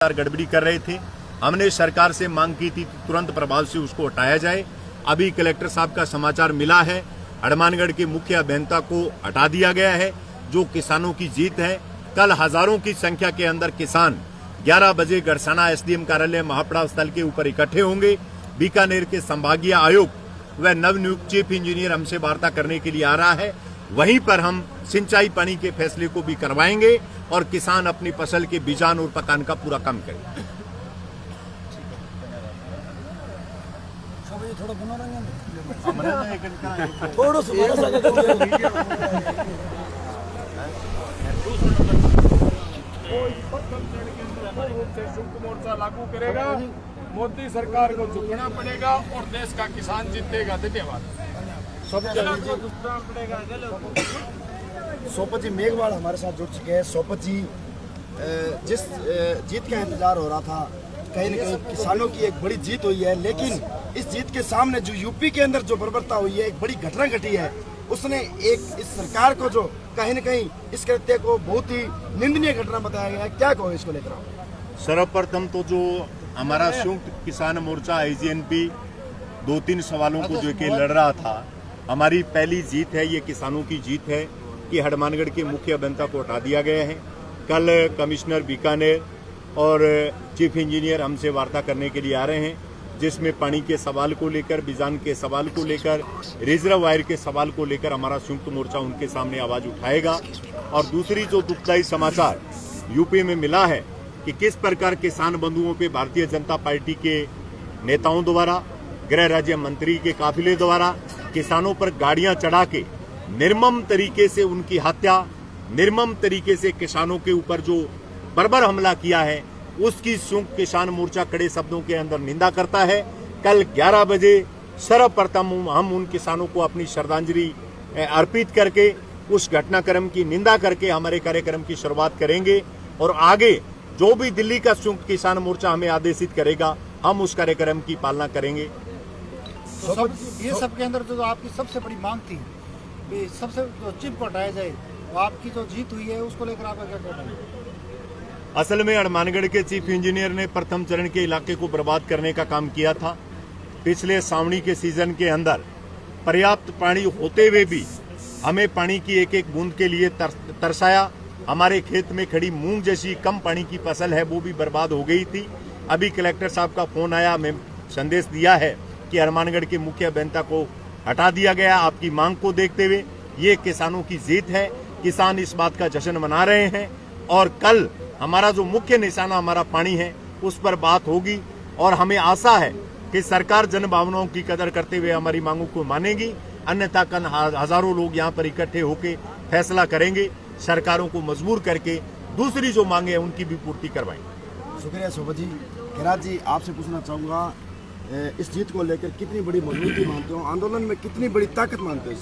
गड़बड़ी कर रहे थे। हमने सरकार से मांग की थी तुरंत प्रभाव से उसको हटाया जाए। अभी कलेक्टर साहब का समाचार मिला है, हनुमानगढ़ के मुख्य अभियंता को हटा दिया गया है, जो किसानों की जीत है। कल हजारों की संख्या के अंदर किसान 11 बजे गड़साना एसडीएम कार्यालय महापड़ाव स्थल के ऊपर इकट्ठे होंगे। बीकानेर के संभागीय आयुक्त व नवनियुक्त चीफ इंजीनियर हमसे वार्ता करने के लिए आ रहा है। वहीं पर हम सिंचाई पानी के फैसले को भी करवाएंगे और किसान अपनी फसल के बीजान और पकान का पूरा काम करेंगे। संयुक्त मोर्चा लागू करेगा, मोदी सरकार को झुकना पड़ेगा और देश का किसान जीतेगा। धन्यवाद। सोपत जी मेघवाल हमारे साथ जुड़ चुके हैं। सोपत जी, जिस जीत का इंतजार हो रहा था, कहीं न कहीं किसानों की एक बड़ी जीत हुई है, लेकिन इस जीत के सामने जो यूपी के अंदर जो बर्बरता हुई है, एक बड़ी घटना घटी है। उसने एक इस सरकार को जो कहीं न कहीं इस कृत्य को बहुत ही निंदनीय घटना बताया गया है। क्या कहो इसको लेकर? सर्वप्रथम तो जो हमारा संयुक्त किसान मोर्चा आईजीएनपी 2-3 सवालों को जो कि लड़ रहा था, हमारी पहली जीत है, ये किसानों की जीत है कि हनुमानगढ़ के मुख्य अभियंता को हटा दिया गया है। कल कमिश्नर बीकानेर और चीफ इंजीनियर हमसे वार्ता करने के लिए आ रहे हैं, जिसमें पानी के सवाल को लेकर, बीजान के सवाल को लेकर, रिजर्वायर के सवाल को लेकर हमारा संयुक्त मोर्चा उनके सामने आवाज उठाएगा। और दूसरी जो दुखदायी समाचार यूपी में मिला है कि किस प्रकार किसान बंधुओं पे भारतीय जनता पार्टी के नेताओं द्वारा, गृह राज्य मंत्री के काफिले द्वारा किसानों पर गाड़ियां चढ़ा के निर्मम तरीके से उनकी हत्या, निर्मम तरीके से किसानों के ऊपर जो बर्बर हमला किया है, उसकी संयुक्त किसान मोर्चा कड़े शब्दों के अंदर निंदा करता है। कल 11 बजे सर्वप्रथम हम उन किसानों को अपनी श्रद्धांजलि अर्पित करके उस घटनाक्रम की निंदा करके हमारे कार्यक्रम की शुरुआत करेंगे और आगे जो भी दिल्ली का संयुक्त किसान मोर्चा हमें आदेशित करेगा, हम उस कार्यक्रम की पालना करेंगे। ये सब के अंदर जो आपकी सबसे बड़ी मांग थी, सबसे चिप को हटाया जाए, तो आपकी जो जीत हुई है उसको लेकर आपका क्या कहना है? असल में हनुमानगढ़ के चीफ इंजीनियर ने प्रथम चरण के इलाके को बर्बाद करने का काम किया था। पिछले सावनी के सीजन के अंदर पर्याप्त पानी होते हुए भी हमें पानी की एक एक बूंद के लिए तरसाया। हमारे खेत में खड़ी मूंग जैसी कम पानी की फसल है, वो भी बर्बाद हो गई थी। अभी कलेक्टर साहब का फोन आया, हमें संदेश दिया है कि हनुमानगढ़ के मुख्य अभियंता को हटा दिया गया। आपकी मांग को देखते हुए ये किसानों की जीत है, किसान इस बात का जश्न मना रहे हैं और कल हमारा जो मुख्य निशाना हमारा पानी है उस पर बात होगी और हमें आशा है कि सरकार जन भावनाओं की कदर करते हुए हमारी मांगों को मानेगी, अन्यथा कल हजारों लोग यहाँ पर इकट्ठे होकर फैसला करेंगे, सरकारों को मजबूर करके दूसरी जो मांगे हैं उनकी भी पूर्ति करवाएंगे। शुक्रिया सोपत जी। खैरात जी, आपसे पूछना चाहूँगा, इस जीत को लेकर कितनी बड़ी मजबूती मानते हो, आंदोलन में कितनी बड़ी ताकत मानते हो?